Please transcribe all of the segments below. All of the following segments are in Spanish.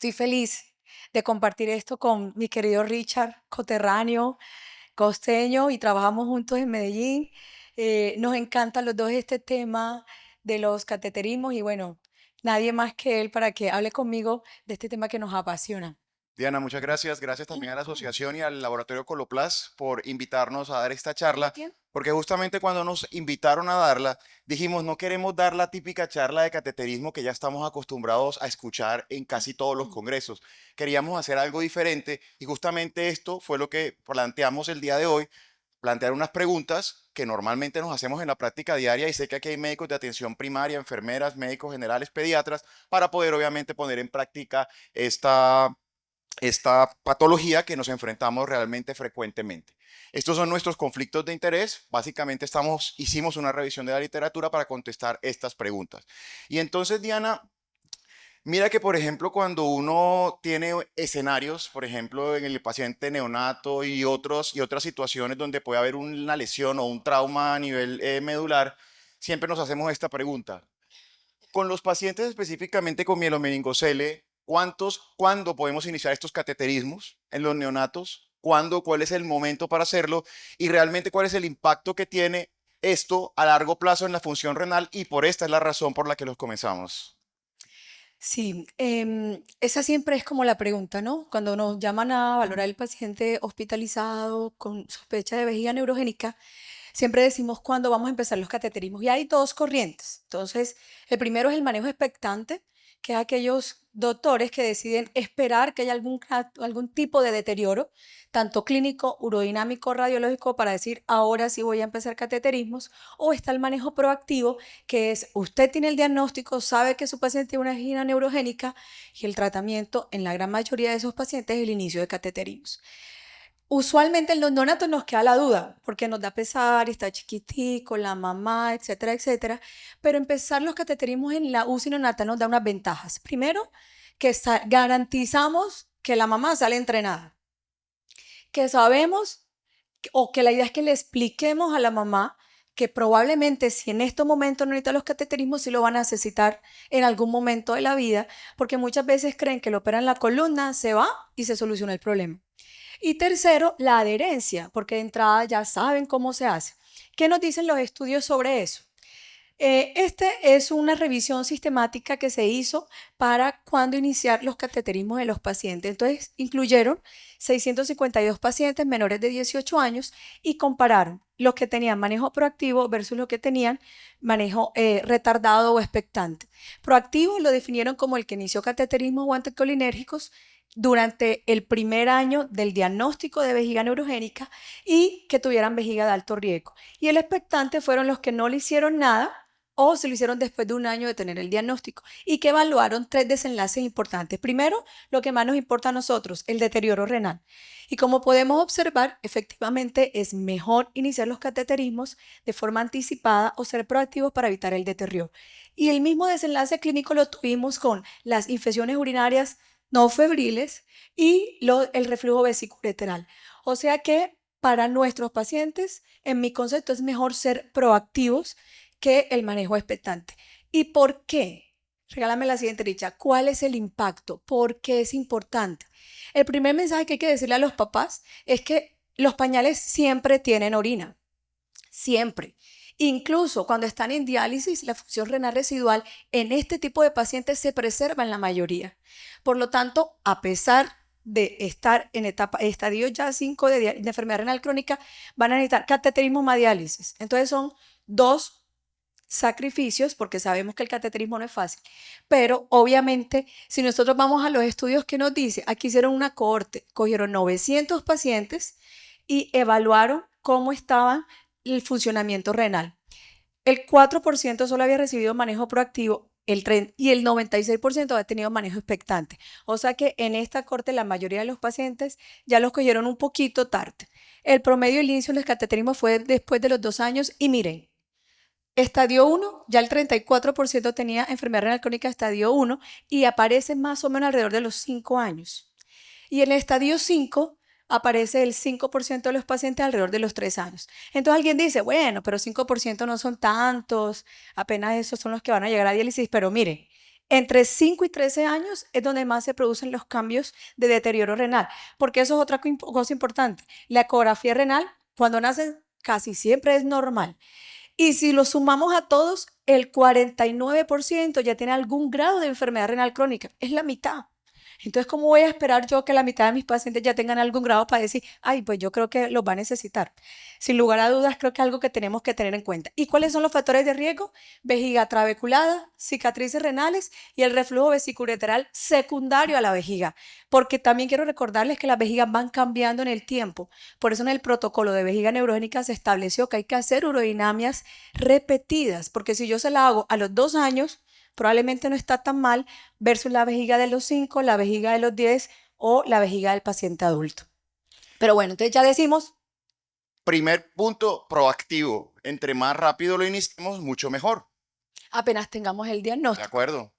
estoy feliz de compartir esto con mi querido Richard, coterráneo, costeño, y trabajamos juntos en Medellín. Nos encanta a los dos este tema de los cateterismos y bueno, nadie más que él para que hable conmigo de este tema que nos apasiona. Diana, muchas gracias. Gracias también a la asociación y al laboratorio Coloplas por invitarnos a dar esta charla, porque justamente cuando nos invitaron a darla, dijimos, no queremos dar la típica charla de cateterismo que ya estamos acostumbrados a escuchar en casi todos los congresos. Queríamos hacer algo diferente y justamente esto fue lo que planteamos el día de hoy, plantear unas preguntas que normalmente nos hacemos en la práctica diaria y sé que aquí hay médicos de atención primaria, enfermeras, médicos generales, pediatras, para poder obviamente poner en práctica esta patología que nos enfrentamos realmente frecuentemente. Estos son nuestros conflictos de interés. Básicamente hicimos una revisión de la literatura para contestar estas preguntas. Y entonces, Diana, mira que, por ejemplo, cuando uno tiene escenarios, por ejemplo, en el paciente neonato y otras situaciones donde puede haber una lesión o un trauma a nivel medular, siempre nos hacemos esta pregunta. Con los pacientes específicamente con mielomeningocele, cuándo podemos iniciar estos cateterismos en los neonatos? ¿Cuándo? ¿Cuál es el momento para hacerlo? Y realmente cuál es el impacto que tiene esto a largo plazo en la función renal y por esta es la razón por la que los comenzamos. Sí, esa siempre es como la pregunta, ¿no? Cuando nos llaman a valorar el paciente hospitalizado con sospecha de vejiga neurogénica, siempre decimos cuándo vamos a empezar los cateterismos. Y hay dos corrientes. Entonces, el primero es el manejo expectante, que es aquellos doctores que deciden esperar que haya algún tipo de deterioro, tanto clínico, urodinámico, radiológico, para decir ahora sí voy a empezar cateterismos. O está el manejo proactivo, que es usted tiene el diagnóstico, sabe que su paciente tiene una angina neurogénica y el tratamiento en la gran mayoría de esos pacientes es el inicio de cateterismos. Usualmente en los neonatos nos queda la duda, porque nos da pesar, está chiquitico, la mamá, etcétera, etcétera. Pero empezar los cateterismos en la UCI neonatal nos da unas ventajas. Primero, que garantizamos que la mamá sale entrenada, que sabemos o que la idea es que le expliquemos a la mamá que probablemente si en estos momentos no necesita los cateterismos, sí lo van a necesitar en algún momento de la vida, porque muchas veces creen que lo operan la columna, se va y se soluciona el problema. Y tercero, la adherencia, porque de entrada ya saben cómo se hace. ¿Qué nos dicen los estudios sobre eso? Este es una revisión sistemática que se hizo para cuando iniciar los cateterismos de los pacientes. Entonces, incluyeron 652 pacientes menores de 18 años y compararon los que tenían manejo proactivo versus los que tenían manejo retardado o expectante. Proactivo lo definieron como el que inició cateterismo o anticolinérgicos durante el primer año del diagnóstico de vejiga neurogénica y que tuvieran vejiga de alto riesgo. Y el expectante fueron los que no le hicieron nada o se lo hicieron después de un año de tener el diagnóstico y que evaluaron tres desenlaces importantes. Primero, lo que más nos importa a nosotros, el deterioro renal. Y como podemos observar, efectivamente es mejor iniciar los cateterismos de forma anticipada o ser proactivos para evitar el deterioro. Y el mismo desenlace clínico lo tuvimos con las infecciones urinarias no febriles y el reflujo vesicoureteral. O sea que para nuestros pacientes, en mi concepto, es mejor ser proactivos que el manejo expectante. ¿Y por qué? Regálame la siguiente, Richa. ¿Cuál es el impacto? ¿Por qué es importante? El primer mensaje que hay que decirle a los papás es que los pañales siempre tienen orina. Siempre. Incluso cuando están en diálisis, la función renal residual en este tipo de pacientes se preserva en la mayoría. Por lo tanto, a pesar de estar en estadio ya 5 de enfermedad renal crónica, van a necesitar cateterismo más diálisis. Entonces son dos sacrificios, porque sabemos que el cateterismo no es fácil, pero obviamente si nosotros vamos a los estudios que nos dice, aquí hicieron una cohorte, cogieron 900 pacientes y evaluaron cómo estaba el funcionamiento renal. El 4% solo había recibido manejo proactivo y el 96% había tenido manejo expectante. O sea que en esta corte la mayoría de los pacientes ya los cogieron un poquito tarde. El promedio del inicio del cateterismo fue después de los 2 años y miren, estadio 1, ya el 34% tenía enfermedad renal crónica estadio 1 y aparece más o menos alrededor de los 5 años. Y en el estadio 5 aparece el 5% de los pacientes alrededor de los 3 años. Entonces alguien dice, bueno, pero 5% no son tantos, apenas esos son los que van a llegar a diálisis, pero mire, Entre 5 y 13 años es donde más se producen los cambios de deterioro renal, porque eso es otra cosa importante. La ecografía renal, cuando nace, casi siempre es normal. Y si lo sumamos a todos, el 49% ya tiene algún grado de enfermedad renal crónica. Es la mitad. Entonces, ¿cómo voy a esperar yo que la mitad de mis pacientes ya tengan algún grado para decir, ay, pues yo creo que los va a necesitar? Sin lugar a dudas, creo que es algo que tenemos que tener en cuenta. ¿Y cuáles son los factores de riesgo? Vejiga trabeculada, cicatrices renales y el reflujo vesicoureteral secundario a la vejiga. Porque también quiero recordarles que las vejigas van cambiando en el tiempo. Por eso en el protocolo de vejiga neurogénica se estableció que hay que hacer urodinamias repetidas, porque si yo se la hago a los 2 años, probablemente no está tan mal versus la vejiga de los 5, la vejiga de los 10 o la vejiga del paciente adulto. Pero bueno, entonces ya decimos, Primer punto, proactivo. Entre más rápido lo iniciemos, mucho mejor. apenas tengamos el ¿De diagnóstico. acuerdo?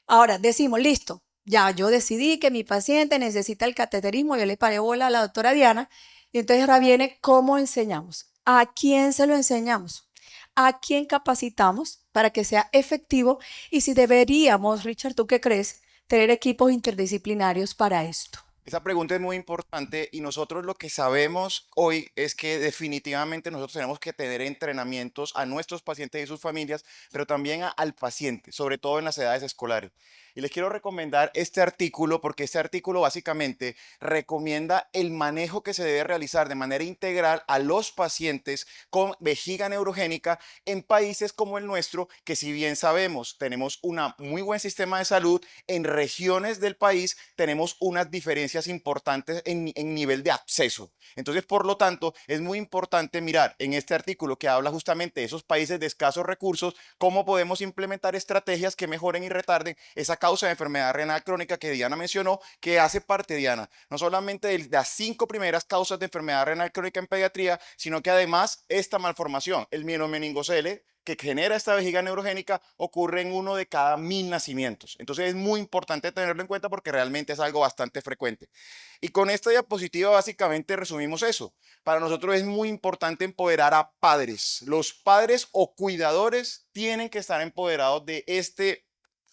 Ahora decimos, listo, ya yo decidí que mi paciente necesita el cateterismo, yo le paré bola a la doctora Diana, y entonces ahora viene cómo enseñamos, a quién se lo enseñamos, a quién capacitamos para que sea efectivo y si deberíamos, Richard, ¿tú qué crees? Tener equipos interdisciplinarios para esto. Esa pregunta es muy importante y nosotros lo que sabemos hoy es que definitivamente nosotros tenemos que tener entrenamientos a nuestros pacientes y sus familias, pero también al paciente, sobre todo en las edades escolares. Y les quiero recomendar este artículo porque este artículo básicamente recomienda el manejo que se debe realizar de manera integral a los pacientes con vejiga neurogénica en países como el nuestro, que si bien sabemos tenemos un muy buen sistema de salud, en regiones del país tenemos unas diferencias importantes en nivel de acceso. Entonces, por lo tanto, es muy importante mirar en este artículo que habla justamente de esos países de escasos recursos, cómo podemos implementar estrategias que mejoren y retarden esa causa de enfermedad renal crónica que Diana mencionó, que hace parte, Diana, no solamente de las 5 primeras causas de enfermedad renal crónica en pediatría, sino que además esta malformación, el mielomeningocele, que genera esta vejiga neurogénica, ocurre en 1 de cada 1000 nacimientos. Entonces es muy importante tenerlo en cuenta porque realmente es algo bastante frecuente. Y con esta diapositiva básicamente resumimos eso. Para nosotros es muy importante empoderar a padres. Los padres o cuidadores tienen que estar empoderados de este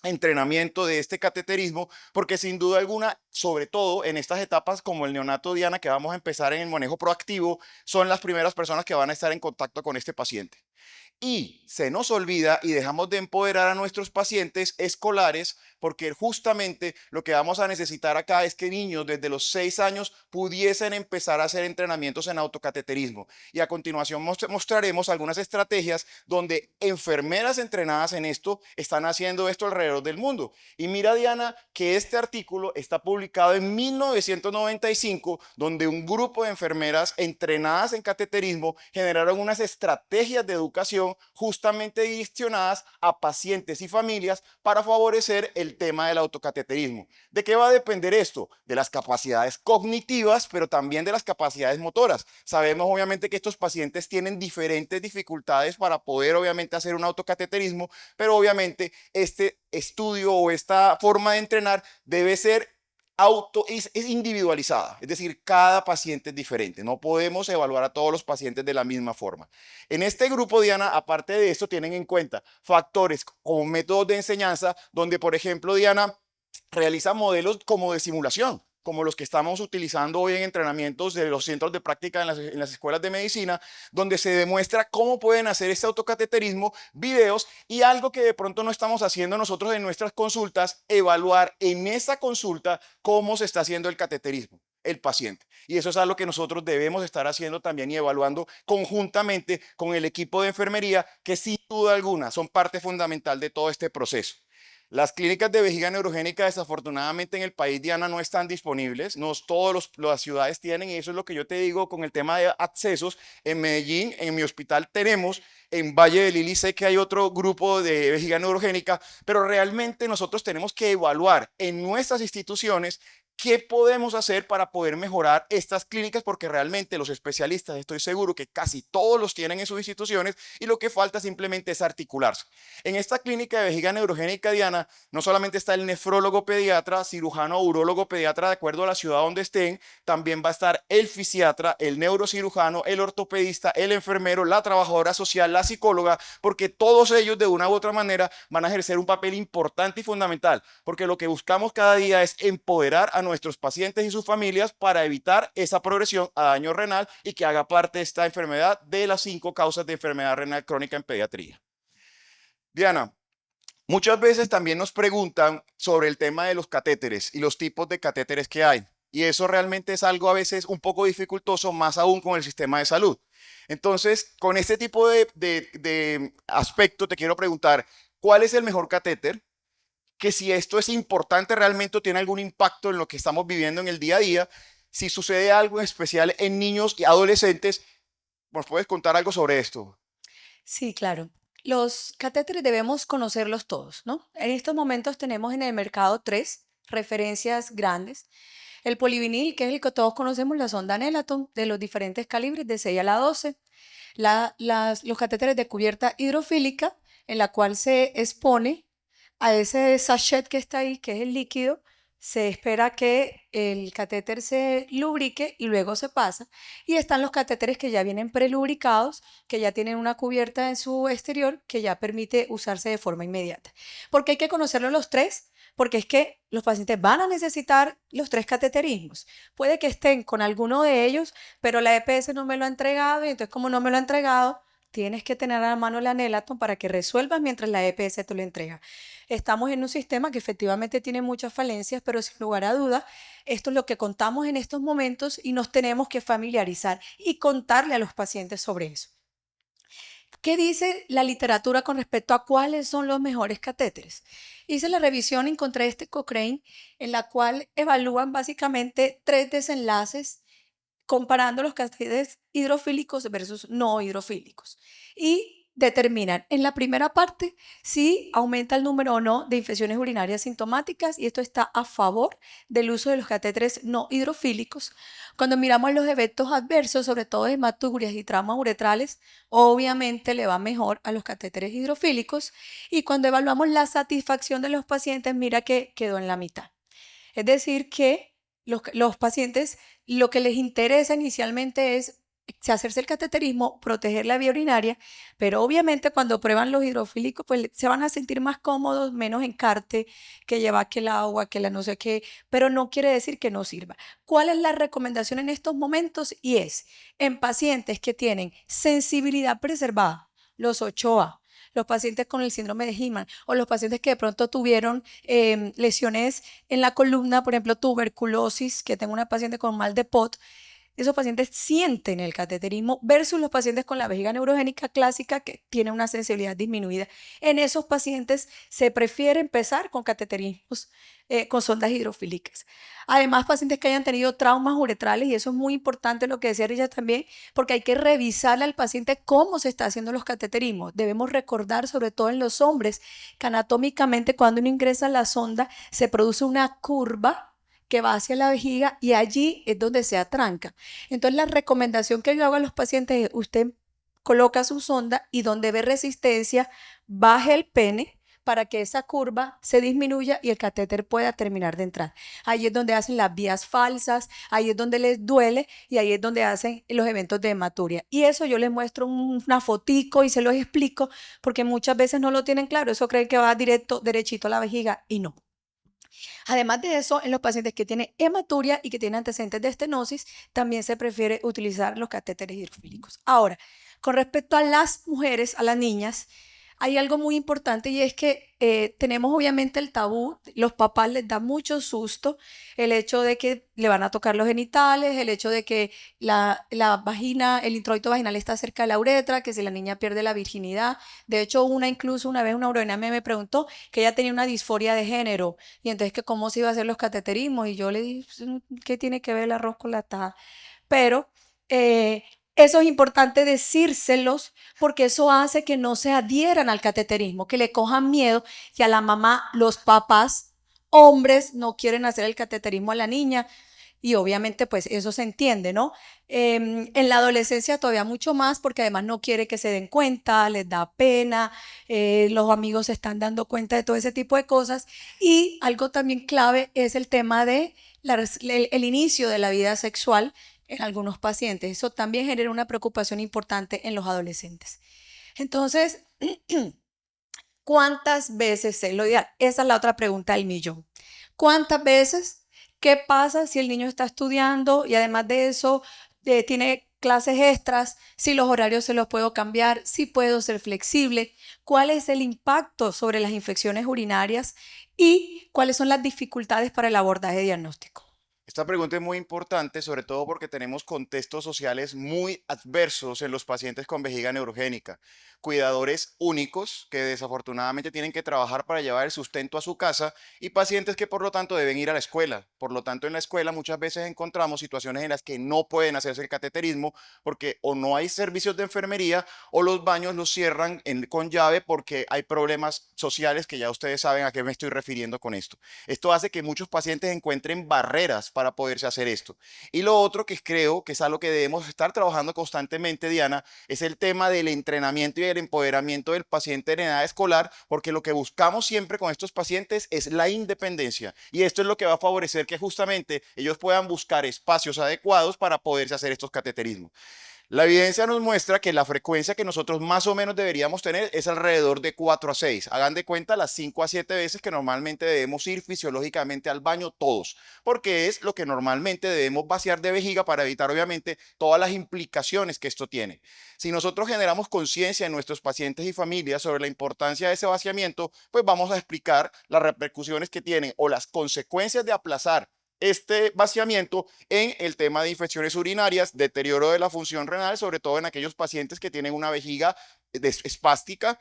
entrenamiento, de este cateterismo, porque sin duda alguna, sobre todo en estas etapas como el neonato, Diana, que vamos a empezar en el manejo proactivo, son las primeras personas que van a estar en contacto con este paciente. Y se nos olvida y dejamos de empoderar a nuestros pacientes escolares porque justamente lo que vamos a necesitar acá es que niños desde los 6 años pudiesen empezar a hacer entrenamientos en autocateterismo. Y a continuación mostraremos algunas estrategias donde enfermeras entrenadas en esto están haciendo esto alrededor del mundo. Y mira, Diana, que este artículo está publicado en 1995, donde un grupo de enfermeras entrenadas en cateterismo generaron unas estrategias de educación justamente direccionadas a pacientes y familias para favorecer el tema del autocateterismo. ¿De qué va a depender esto? De las capacidades cognitivas, pero también de las capacidades motoras. Sabemos obviamente que estos pacientes tienen diferentes dificultades para poder obviamente hacer un autocateterismo, pero obviamente este estudio o esta forma de entrenar debe ser es individualizada, es decir, cada paciente es diferente, no podemos evaluar a todos los pacientes de la misma forma. En este grupo, Diana, aparte de esto, tienen en cuenta factores como métodos de enseñanza, donde, por ejemplo, Diana realiza modelos como de simulación, como los que estamos utilizando hoy en entrenamientos de los centros de práctica en las escuelas de medicina, donde se demuestra cómo pueden hacer este autocateterismo, videos y algo que de pronto no estamos haciendo nosotros en nuestras consultas, evaluar en esa consulta cómo se está haciendo el cateterismo el paciente. Y eso es algo que nosotros debemos estar haciendo también y evaluando conjuntamente con el equipo de enfermería, que sin duda alguna son parte fundamental de todo este proceso. Las clínicas de vejiga neurogénica desafortunadamente en el país, Diana, no están disponibles, no todas las ciudades tienen y eso es lo que yo te digo con el tema de accesos. En Medellín, en mi hospital tenemos, en Valle del Lili sé que hay otro grupo de vejiga neurogénica, pero realmente nosotros tenemos que evaluar en nuestras instituciones ¿qué podemos hacer para poder mejorar estas clínicas? Porque realmente los especialistas, estoy seguro que casi todos los tienen en sus instituciones y lo que falta simplemente es articularse. En esta clínica de vejiga neurogénica, Diana, no solamente está el nefrólogo pediatra, cirujano o urólogo pediatra, de acuerdo a la ciudad donde estén, también va a estar el fisiatra, el neurocirujano, el ortopedista, el enfermero, la trabajadora social, la psicóloga, porque todos ellos de una u otra manera van a ejercer un papel importante y fundamental, porque lo que buscamos cada día es empoderar a nuestros pacientes y sus familias para evitar esa progresión a daño renal y que haga parte de esta enfermedad de las 5 causas de enfermedad renal crónica en pediatría. Diana, muchas veces también nos preguntan sobre el tema de los catéteres y los tipos de catéteres que hay. Y eso realmente es algo a veces un poco dificultoso, más aún con el sistema de salud. Entonces, con este tipo de aspecto, te quiero preguntar, ¿cuál es el mejor catéter? Que si esto es importante realmente o tiene algún impacto en lo que estamos viviendo en el día a día, si sucede algo en especial en niños y adolescentes, ¿nos puedes contar algo sobre esto? Sí, claro. Los catéteres debemos conocerlos todos, ¿no? En estos momentos tenemos en el mercado tres referencias grandes. El polivinil, que es el que todos conocemos, la sonda Nelaton, de los diferentes calibres, de 6 a la 12. Los catéteres de cubierta hidrofílica, en la cual se expone a ese sachet que está ahí, que es el líquido, se espera que el catéter se lubrique y luego se pasa. Y están los catéteres que ya vienen prelubricados, que ya tienen una cubierta en su exterior que ya permite usarse de forma inmediata. ¿Por qué hay que conocerlos los tres? Porque es que los pacientes van a necesitar los tres cateterismos. Puede que estén con alguno de ellos, pero la EPS no me lo ha entregado y entonces como no me lo ha entregado, tienes que tener a la mano la Nelaton para que resuelvas mientras la EPS te lo entrega. Estamos en un sistema que efectivamente tiene muchas falencias, pero sin lugar a duda, esto es lo que contamos en estos momentos y nos tenemos que familiarizar y contarle a los pacientes sobre eso. ¿Qué dice la literatura con respecto a cuáles son los mejores catéteres? Hice la revisión y encontré este Cochrane en la cual evalúan básicamente tres desenlaces comparando los catéteres hidrofílicos versus no hidrofílicos. Y determinan en la primera parte si aumenta el número o no de infecciones urinarias sintomáticas y esto está a favor del uso de los catéteres no hidrofílicos. Cuando miramos los eventos adversos, sobre todo de hematurias y traumas uretrales, obviamente le va mejor a los catéteres hidrofílicos y cuando evaluamos la satisfacción de los pacientes, mira que quedó en la mitad. Es decir, que los pacientes lo que les interesa inicialmente es hacerse el cateterismo, proteger la vía urinaria, pero obviamente cuando prueban los hidrofílicos, pues se van a sentir más cómodos, menos encarte, que lleva que el agua, que la no sé qué, pero no quiere decir que no sirva. ¿Cuál es la recomendación en estos momentos? Y es en pacientes que tienen sensibilidad preservada, los 8A, los pacientes con el síndrome de Heeman o los pacientes que de pronto tuvieron lesiones en la columna, por ejemplo, tuberculosis, que tengo una paciente con mal de POT, esos pacientes sienten el cateterismo versus los pacientes con la vejiga neurogénica clásica que tienen una sensibilidad disminuida. En esos pacientes se prefiere empezar con cateterismos con sondas hidrofílicas. Además, pacientes que hayan tenido traumas uretrales, y eso es muy importante lo que decía ella también, porque hay que revisarle al paciente cómo se está haciendo los cateterismos. Debemos recordar, sobre todo en los hombres, que anatómicamente cuando uno ingresa a la sonda se produce una curva que va hacia la vejiga y allí es donde se atranca. Entonces la recomendación que yo hago a los pacientes es usted coloca su sonda y donde ve resistencia, baje el pene para que esa curva se disminuya y el catéter pueda terminar de entrar. Ahí es donde hacen las vías falsas, ahí es donde les duele y ahí es donde hacen los eventos de hematuria. Y eso yo les muestro una fotico y se los explico porque muchas veces no lo tienen claro, eso creen que va directo, derechito a la vejiga y no. Además de eso, en los pacientes que tienen hematuria y que tienen antecedentes de estenosis, también se prefiere utilizar los catéteres hidrofílicos. Ahora, con respecto a las mujeres, a las niñas, hay algo muy importante y es que tenemos obviamente el tabú, los papás les da mucho susto el hecho de que le van a tocar los genitales, el hecho de que la vagina, el introito vaginal está cerca de la uretra, que si la niña pierde la virginidad. De hecho, incluso una vez una uróloga me preguntó que ella tenía una disforia de género y entonces que cómo se iba a hacer los cateterismos y yo le dije, ¿qué tiene que ver el arroz con la taja? Pero eso es importante decírselos porque eso hace que no se adhieran al cateterismo, que le cojan miedo y a la mamá, los papás hombres no quieren hacer el cateterismo a la niña y obviamente pues eso se entiende, ¿no? En la adolescencia todavía mucho más porque además no quiere que se den cuenta, les da pena, los amigos se están dando cuenta de todo ese tipo de cosas y algo también clave es el tema de el inicio de la vida sexual en algunos pacientes. Eso también genera una preocupación importante en los adolescentes. Entonces, ¿cuántas veces es lo ideal? Esa es la otra pregunta del millón. ¿Cuántas veces? ¿Qué pasa si el niño está estudiando y además de eso tiene clases extras? Si los horarios se los puedo cambiar, si puedo ser flexible, cuál es el impacto sobre las infecciones urinarias y cuáles son las dificultades para el abordaje diagnóstico. Esta pregunta es muy importante, sobre todo porque tenemos contextos sociales muy adversos en los pacientes con vejiga neurogénica. Cuidadores únicos que desafortunadamente tienen que trabajar para llevar el sustento a su casa y pacientes que por lo tanto deben ir a la escuela. Por lo tanto, en la escuela muchas veces encontramos situaciones en las que no pueden hacerse el cateterismo porque o no hay servicios de enfermería o los baños los cierran con llave porque hay problemas sociales que ya ustedes saben a qué me estoy refiriendo con esto. Esto hace que muchos pacientes encuentren barreras para poderse hacer esto. Y lo otro que creo que es algo que debemos estar trabajando constantemente, Diana, es el tema del entrenamiento y el empoderamiento del paciente en edad escolar, porque lo que buscamos siempre con estos pacientes es la independencia. Y esto es lo que va a favorecer que justamente ellos puedan buscar espacios adecuados para poderse hacer estos cateterismos. La evidencia nos muestra que la frecuencia que nosotros más o menos deberíamos tener es alrededor de 4 a 6. Hagan de cuenta las 5 a 7 veces que normalmente debemos ir fisiológicamente al baño todos, porque es lo que normalmente debemos vaciar de vejiga para evitar obviamente todas las implicaciones que esto tiene. Si nosotros generamos conciencia en nuestros pacientes y familias sobre la importancia de ese vaciamiento, pues vamos a explicar las repercusiones que tienen o las consecuencias de aplazar este vaciamiento en el tema de infecciones urinarias, deterioro de la función renal, sobre todo en aquellos pacientes que tienen una vejiga espástica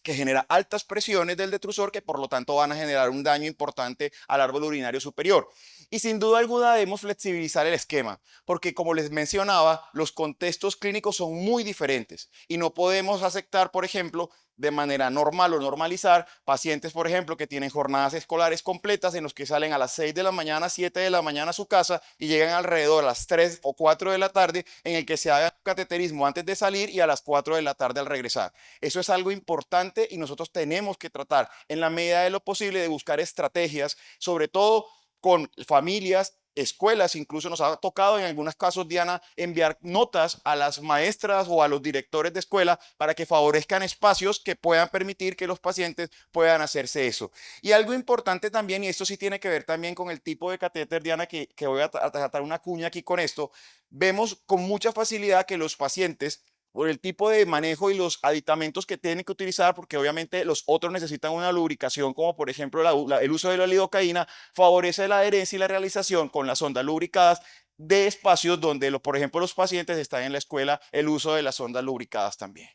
que genera altas presiones del detrusor que por lo tanto van a generar un daño importante al árbol urinario superior. Y sin duda alguna debemos flexibilizar el esquema, porque como les mencionaba, los contextos clínicos son muy diferentes y no podemos aceptar, por ejemplo, de manera normal o normalizar pacientes, por ejemplo, que tienen jornadas escolares completas en los que salen a las 6 de la mañana, 7 de la mañana a su casa y llegan alrededor a las 3 o 4 de la tarde en el que se haga cateterismo antes de salir y a las 4 de la tarde al regresar. Eso es algo importante y nosotros tenemos que tratar en la medida de lo posible de buscar estrategias, sobre todo con familias, escuelas, incluso nos ha tocado en algunos casos, Diana, enviar notas a las maestras o a los directores de escuela para que favorezcan espacios que puedan permitir que los pacientes puedan hacerse eso. Y algo importante también, y esto sí tiene que ver también con el tipo de catéter, Diana, que voy a tratar una cuña aquí con esto, vemos con mucha facilidad que los pacientes por el tipo de manejo y los aditamentos que tienen que utilizar, porque obviamente los otros necesitan una lubricación, como por ejemplo el uso de la lidocaína, favorece la adherencia y la realización con las sondas lubricadas de espacios donde, por ejemplo, los pacientes están en la escuela, el uso de las sondas lubricadas también.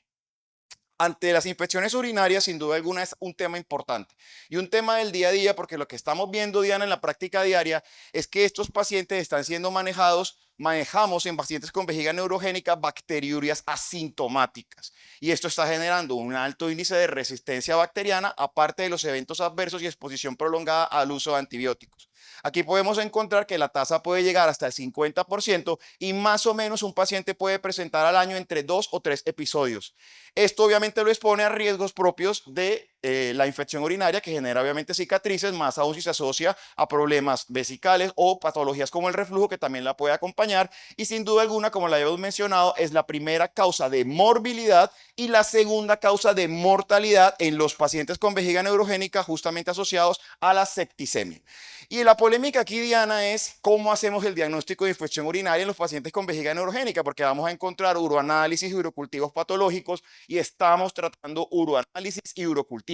Ante las infecciones urinarias, sin duda alguna, es un tema importante y un tema del día a día, porque lo que estamos viendo, Diana, en la práctica diaria es que estos pacientes están siendo manejamos en pacientes con vejiga neurogénica bacteriurias asintomáticas y esto está generando un alto índice de resistencia bacteriana, aparte de los eventos adversos y exposición prolongada al uso de antibióticos. Aquí podemos encontrar que la tasa puede llegar hasta el 50% y más o menos un paciente puede presentar al año entre 2 o 3 episodios. Esto obviamente lo expone a riesgos propios de la infección urinaria que genera obviamente cicatrices, más aún si se asocia a problemas vesicales o patologías como el reflujo que también la puede acompañar y sin duda alguna, como la hemos mencionado, es la primera causa de morbilidad y la segunda causa de mortalidad en los pacientes con vejiga neurogénica justamente asociados a la septicemia. Y la polémica aquí, Diana, es cómo hacemos el diagnóstico de infección urinaria en los pacientes con vejiga neurogénica, porque vamos a encontrar uroanálisis y urocultivos patológicos y estamos tratando uroanálisis y urocultivos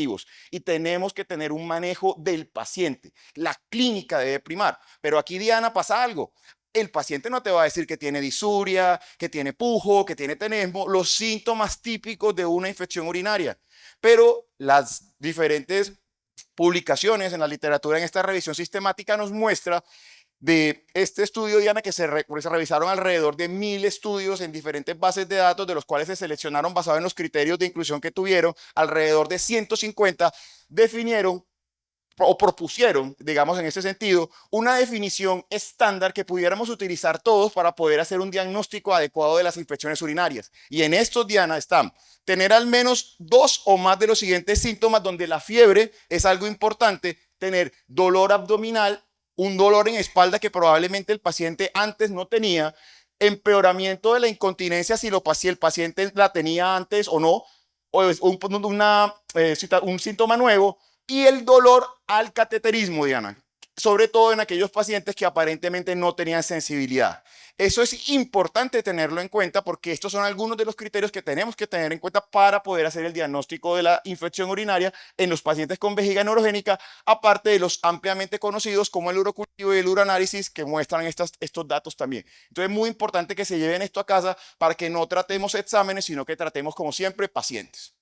y tenemos que tener un manejo del paciente. La clínica debe primar, pero aquí, Diana, pasa algo. El paciente no te va a decir que tiene disuria, que tiene pujo, que tiene tenesmo, los síntomas típicos de una infección urinaria, pero las diferentes publicaciones en la literatura en esta revisión sistemática nos muestra de este estudio, Diana, que se revisaron alrededor de 1000 estudios en diferentes bases de datos, de los cuales se seleccionaron basados en los criterios de inclusión que tuvieron, alrededor de 150 definieron o propusieron, digamos en ese sentido, una definición estándar que pudiéramos utilizar todos para poder hacer un diagnóstico adecuado de las infecciones urinarias. Y en estos, Diana, están tener al menos 2 o más de los siguientes síntomas, donde la fiebre es algo importante, tener dolor abdominal, un dolor en espalda que probablemente el paciente antes no tenía, empeoramiento de la incontinencia si el paciente la tenía antes o no, o es un síntoma nuevo, y el dolor al cateterismo, Diana, sobre todo en aquellos pacientes que aparentemente no tenían sensibilidad. Eso es importante tenerlo en cuenta porque estos son algunos de los criterios que tenemos que tener en cuenta para poder hacer el diagnóstico de la infección urinaria en los pacientes con vejiga neurogénica, aparte de los ampliamente conocidos como el urocultivo y el uroanálisis que muestran estos datos también. Entonces es muy importante que se lleven esto a casa para que no tratemos exámenes, sino que tratemos como siempre pacientes.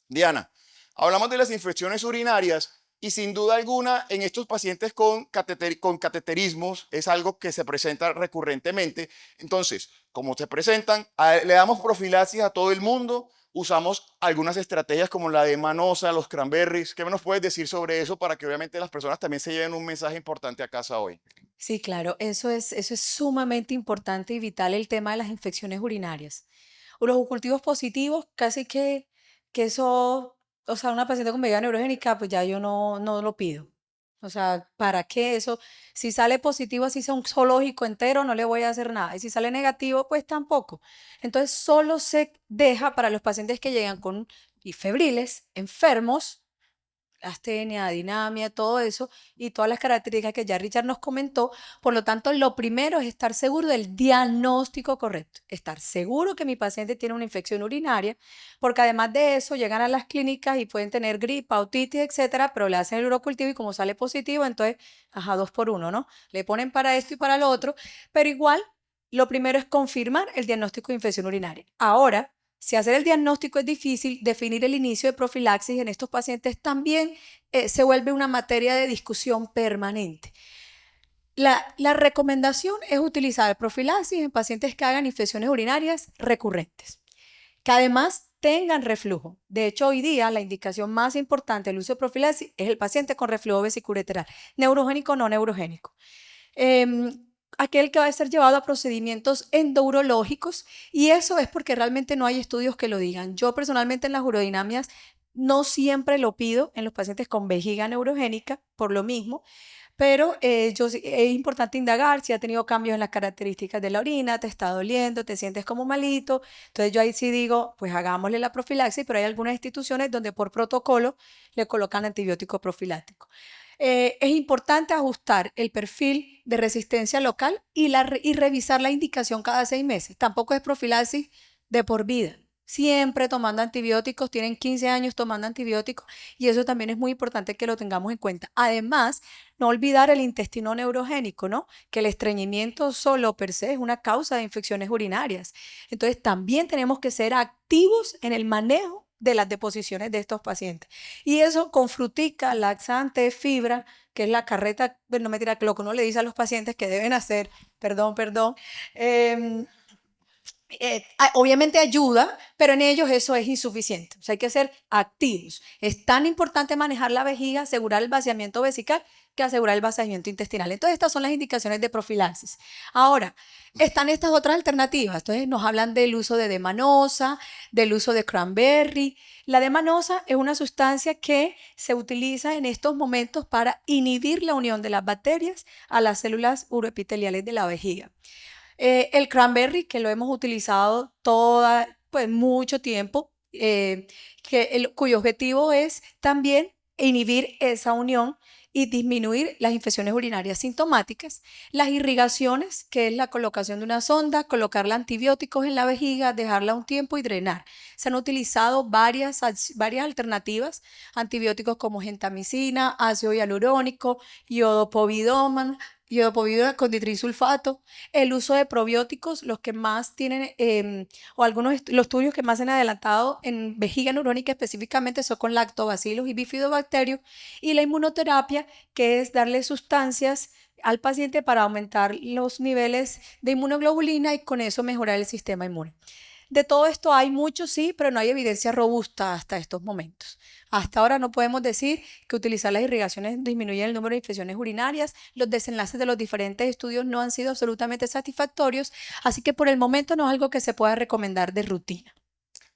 Diana, hablamos de las infecciones urinarias y sin duda alguna en estos pacientes con cateterismos es algo que se presenta recurrentemente. Entonces, como se presentan, le damos profilaxis a todo el mundo, usamos algunas estrategias como la de Manosa, los cranberries. ¿Qué nos puedes decir sobre eso para que obviamente las personas también se lleven un mensaje importante a casa hoy? Sí, claro, eso es sumamente importante y vital el tema de las infecciones urinarias. O los cultivos positivos, casi que eso, o sea, una paciente con vejiga neurogénica, pues ya yo no lo pido. O sea, ¿para qué eso? Si sale positivo, así sea un zoológico entero, no le voy a hacer nada. Y si sale negativo, pues tampoco. Entonces, solo se deja para los pacientes que llegan con y febriles, enfermos, astenia, dinamia, todo eso y todas las características que ya Richard nos comentó. Por lo tanto, lo primero es estar seguro del diagnóstico correcto, estar seguro que mi paciente tiene una infección urinaria, porque además de eso llegan a las clínicas y pueden tener gripa, otitis, etcétera, pero le hacen el urocultivo y como sale positivo, entonces, ajá, 2 por 1, ¿no? Le ponen para esto y para lo otro, pero igual, lo primero es confirmar el diagnóstico de infección urinaria. Ahora, si hacer el diagnóstico es difícil, definir el inicio de profilaxis en estos pacientes también se vuelve una materia de discusión permanente. La recomendación es utilizar profilaxis en pacientes que hagan infecciones urinarias recurrentes, que además tengan reflujo. De hecho, hoy día la indicación más importante del uso de profilaxis es el paciente con reflujo vesiculolateral, neurogénico o no neurogénico. Aquel que va a ser llevado a procedimientos endourológicos y eso es porque realmente no hay estudios que lo digan. Yo personalmente en las urodinamias no siempre lo pido en los pacientes con vejiga neurogénica por lo mismo, pero es importante indagar si ha tenido cambios en las características de la orina, te está doliendo, te sientes como malito. Entonces yo ahí sí digo, pues hagámosle la profilaxis, pero hay algunas instituciones donde por protocolo le colocan antibiótico profiláctico. Es importante ajustar el perfil de resistencia local y revisar la indicación cada 6 meses. Tampoco es profilaxis de por vida. Siempre tomando antibióticos, tienen 15 años tomando antibióticos y eso también es muy importante que lo tengamos en cuenta. Además, no olvidar el intestino neurogénico, ¿no? Que el estreñimiento solo per se es una causa de infecciones urinarias. Entonces, también tenemos que ser activos en el manejo de las deposiciones de estos pacientes. Y eso con frutica, laxante, fibra, que es la carreta, no me tira, lo que uno le dice a los pacientes que deben hacer, perdón, eh, obviamente ayuda, pero en ellos eso es insuficiente. O sea, hay que ser activos. Es tan importante manejar la vejiga, asegurar el vaciamiento vesical, que asegurar el vaciamiento intestinal. Entonces, estas son las indicaciones de profilaxis. Ahora, están estas otras alternativas. Entonces, nos hablan del uso de Manosa, del uso de cranberry. La Manosa es una sustancia que se utiliza en estos momentos para inhibir la unión de las bacterias a las células uroepiteliales de la vejiga. El cranberry, que lo hemos utilizado pues mucho tiempo, cuyo objetivo es también inhibir esa unión y disminuir las infecciones urinarias sintomáticas. Las irrigaciones, que es la colocación de una sonda, colocarle antibióticos en la vejiga, dejarla un tiempo y drenar. Se han utilizado varias alternativas, antibióticos como gentamicina, ácido hialurónico, iodopovidona con ditrisulfato, el uso de probióticos, los que más tienen, o algunos los estudios que más se han adelantado en vejiga neurónica específicamente son con lactobacillus y bifidobacterium, y la inmunoterapia, que es darle sustancias al paciente para aumentar los niveles de inmunoglobulina y con eso mejorar el sistema inmune. De todo esto hay mucho, sí, pero no hay evidencia robusta hasta estos momentos. Hasta ahora no podemos decir que utilizar las irrigaciones disminuye el número de infecciones urinarias. Los desenlaces de los diferentes estudios no han sido absolutamente satisfactorios, así que por el momento no es algo que se pueda recomendar de rutina.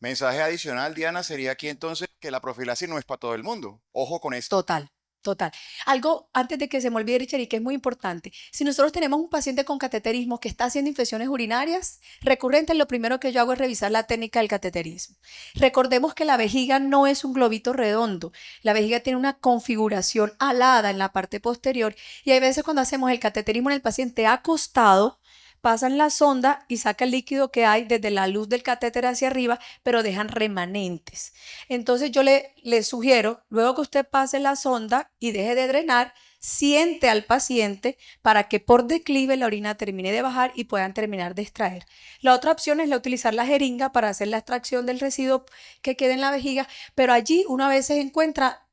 Mensaje adicional, Diana, sería aquí entonces que la profilaxis no es para todo el mundo. Ojo con esto. Total, total. Algo antes de que se me olvide, Richard, y que es muy importante. Si nosotros tenemos un paciente con cateterismo que está haciendo infecciones urinarias recurrentes, lo primero que yo hago es revisar la técnica del cateterismo. Recordemos que la vejiga no es un globito redondo. La vejiga tiene una configuración alada en la parte posterior y hay veces cuando hacemos el cateterismo en el paciente acostado, pasan la sonda y saca el líquido que hay desde la luz del catéter hacia arriba, pero dejan remanentes. Entonces yo le sugiero, luego que usted pase la sonda y deje de drenar, siente al paciente para que por declive la orina termine de bajar y puedan terminar de extraer. La otra opción es la utilizar la jeringa para hacer la extracción del residuo que quede en la vejiga, pero allí una vez se encuentra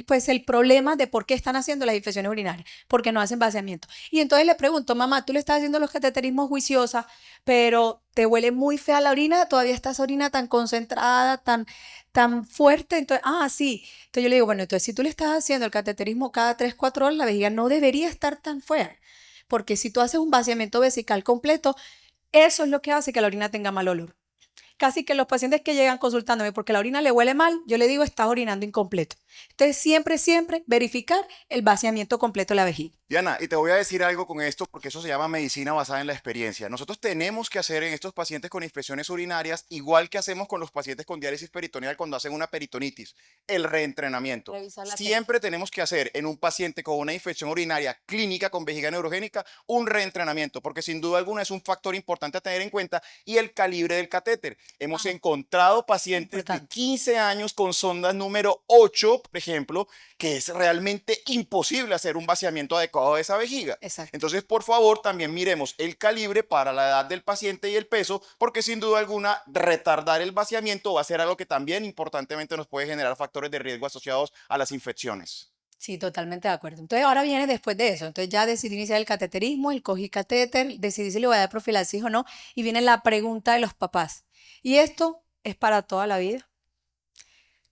pues el problema de por qué están haciendo las infecciones urinarias, porque no hacen vaciamiento. Y entonces le pregunto, mamá, tú le estás haciendo los cateterismos juiciosa, pero te huele muy fea la orina, todavía está esa orina tan concentrada, tan fuerte. Entonces, sí. Entonces yo le digo, bueno, entonces si tú le estás haciendo el cateterismo cada 3 4 horas, la vejiga no debería estar tan fea, porque si tú haces un vaciamiento vesical completo, eso es lo que hace que la orina tenga mal olor. Casi que los pacientes que llegan consultándome porque la orina le huele mal, yo le digo, estás orinando incompleto. Entonces, siempre verificar el vaciamiento completo de la vejiga. Diana, y te voy a decir algo con esto porque eso se llama medicina basada en la experiencia. Nosotros tenemos que hacer en estos pacientes con infecciones urinarias, igual que hacemos con los pacientes con diálisis peritoneal cuando hacen una peritonitis, el reentrenamiento. Revisar la técnica. Siempre tenemos que hacer en un paciente con una infección urinaria clínica con vejiga neurogénica un reentrenamiento, porque sin duda alguna es un factor importante a tener en cuenta y el calibre del catéter. Hemos encontrado pacientes de Importante. 15 años con sondas número 8, por ejemplo, que es realmente imposible hacer un vaciamiento adecuado de esa vejiga. Exacto. Entonces, por favor, también miremos el calibre para la edad del paciente y el peso, porque sin duda alguna retardar el vaciamiento va a ser algo que también importantemente nos puede generar factores de riesgo asociados a las infecciones. Sí, totalmente de acuerdo. Entonces, ahora viene después de eso. Entonces, ya decidí iniciar el cateterismo, el cogí catéter, decidí si le voy a dar profilaxis o no, y viene la pregunta de los papás. Y esto es para toda la vida.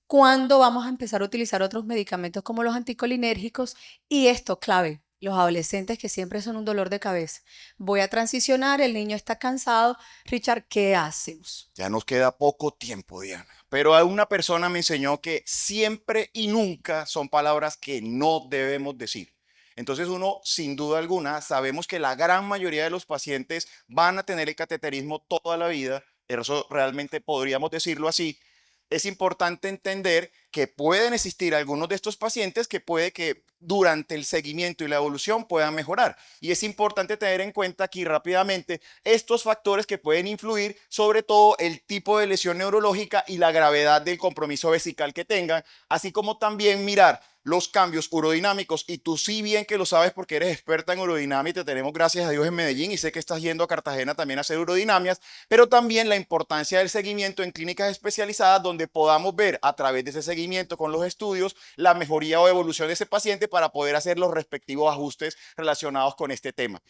¿Cuándo vamos a empezar a utilizar otros medicamentos como los anticolinérgicos? Y esto, clave, los adolescentes que siempre son un dolor de cabeza. Voy a transicionar, el niño está cansado. Richard, ¿qué hacemos? Ya nos queda poco tiempo, Diana. Pero una persona me enseñó que siempre y nunca son palabras que no debemos decir. Entonces uno, sin duda alguna, sabemos que la gran mayoría de los pacientes van a tener el cateterismo toda la vida. Eso realmente podríamos decirlo así. Es importante entender que pueden existir algunos de estos pacientes que puede que durante el seguimiento y la evolución puedan mejorar. Y es importante tener en cuenta aquí rápidamente estos factores que pueden influir, sobre todo el tipo de lesión neurológica y la gravedad del compromiso vesical que tengan, así como también mirar los cambios urodinámicos, y tú sí bien que lo sabes porque eres experta en urodinamia y te tenemos gracias a Dios en Medellín y sé que estás yendo a Cartagena también a hacer urodinamias, pero también la importancia del seguimiento en clínicas especializadas donde podamos ver a través de ese seguimiento con los estudios la mejoría o evolución de ese paciente para poder hacer los respectivos ajustes relacionados con este tema.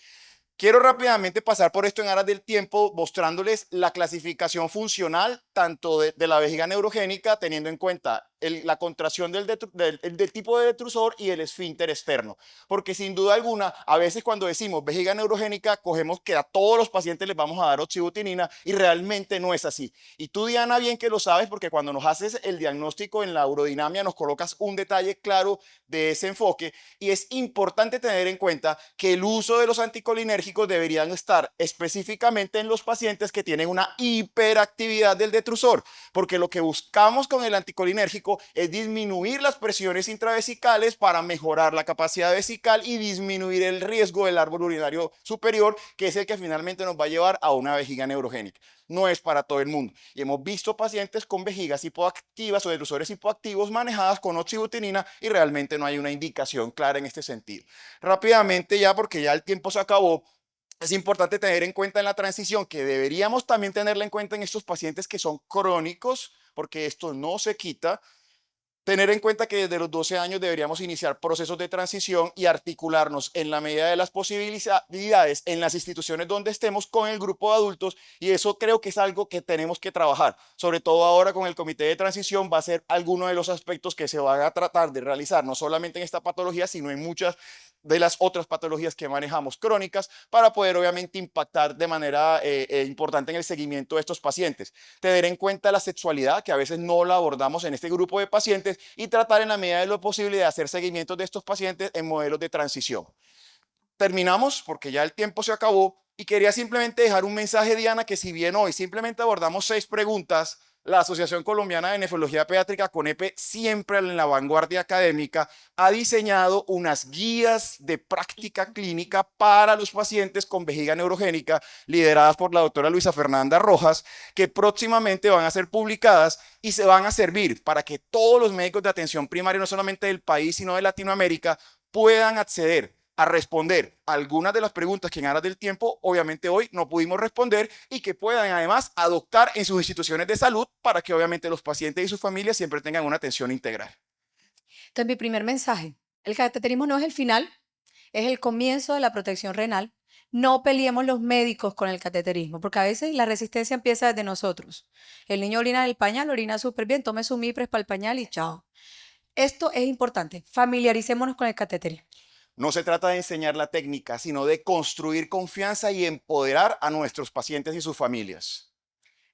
Quiero rápidamente pasar por esto en aras del tiempo, mostrándoles la clasificación funcional tanto de la vejiga neurogénica, teniendo en cuenta la contracción del tipo de detrusor y el esfínter externo. Porque sin duda alguna, a veces cuando decimos vejiga neurogénica, cogemos que a todos los pacientes les vamos a dar oxibutinina y realmente no es así. Y tú, Diana, bien que lo sabes, porque cuando nos haces el diagnóstico en la urodinamia nos colocas un detalle claro de ese enfoque, y es importante tener en cuenta que el uso de los anticolinérgicos deberían estar específicamente en los pacientes que tienen una hiperactividad del detrusor, porque lo que buscamos con el anticolinérgico es disminuir las presiones intravesicales para mejorar la capacidad vesical y disminuir el riesgo del árbol urinario superior, que es el que finalmente nos va a llevar a una vejiga neurogénica. No es para todo el mundo. Y hemos visto pacientes con vejigas hipoactivas o detrusores hipoactivos manejadas con oxibutinina y realmente no hay una indicación clara en este sentido. Rápidamente ya, porque ya el tiempo se acabó, es importante tener en cuenta en la transición que deberíamos también tenerla en cuenta en estos pacientes que son crónicos, porque esto no se quita. Tener en cuenta que desde los 12 años deberíamos iniciar procesos de transición y articularnos en la medida de las posibilidades en las instituciones donde estemos con el grupo de adultos, y eso creo que es algo que tenemos que trabajar, sobre todo ahora con el comité de transición. Va a ser alguno de los aspectos que se van a tratar de realizar, no solamente en esta patología, sino en muchas de las otras patologías que manejamos crónicas, para poder obviamente impactar de manera importante en el seguimiento de estos pacientes. Tener en cuenta la sexualidad, que a veces no la abordamos en este grupo de pacientes, y tratar en la medida de lo posible de hacer seguimientos de estos pacientes en modelos de transición. Terminamos porque ya el tiempo se acabó, y quería simplemente dejar un mensaje, Diana, que si bien hoy simplemente abordamos 6 preguntas, la Asociación Colombiana de Nefrología Pediátrica, CONEPE, siempre en la vanguardia académica, ha diseñado unas guías de práctica clínica para los pacientes con vejiga neurogénica, lideradas por la doctora Luisa Fernanda Rojas, que próximamente van a ser publicadas y se van a servir para que todos los médicos de atención primaria, no solamente del país, sino de Latinoamérica, puedan acceder a responder algunas de las preguntas que en aras del tiempo obviamente hoy no pudimos responder, y que puedan además adoptar en sus instituciones de salud para que obviamente los pacientes y sus familias siempre tengan una atención integral. Entonces, mi primer mensaje, el cateterismo no es el final, es el comienzo de la protección renal. No peleemos los médicos con el cateterismo, porque a veces la resistencia empieza desde nosotros. El niño orina en el pañal, orina súper bien, tome su Mipres para el pañal y chao. Esto es importante, familiaricémonos con el cateterismo. No se trata de enseñar la técnica, sino de construir confianza y empoderar a nuestros pacientes y sus familias.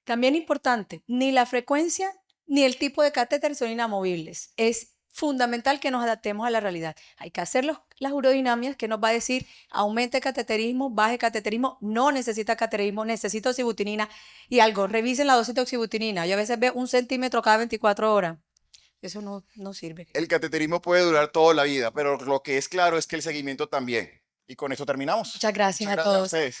También importante, ni la frecuencia ni el tipo de catéter son inamovibles. Es fundamental que nos adaptemos a la realidad. Hay que hacer las urodinamias, que nos va a decir aumente cateterismo, baje cateterismo, no necesita cateterismo, necesito oxibutinina. Y algo, revisen la dosis de oxibutinina. Yo a veces veo 1 centímetro cada 24 horas. Eso no sirve. El cateterismo puede durar toda la vida, pero lo que es claro es que el seguimiento también. Y con esto terminamos. Muchas gracias Muchas a gracias a todos. ustedes.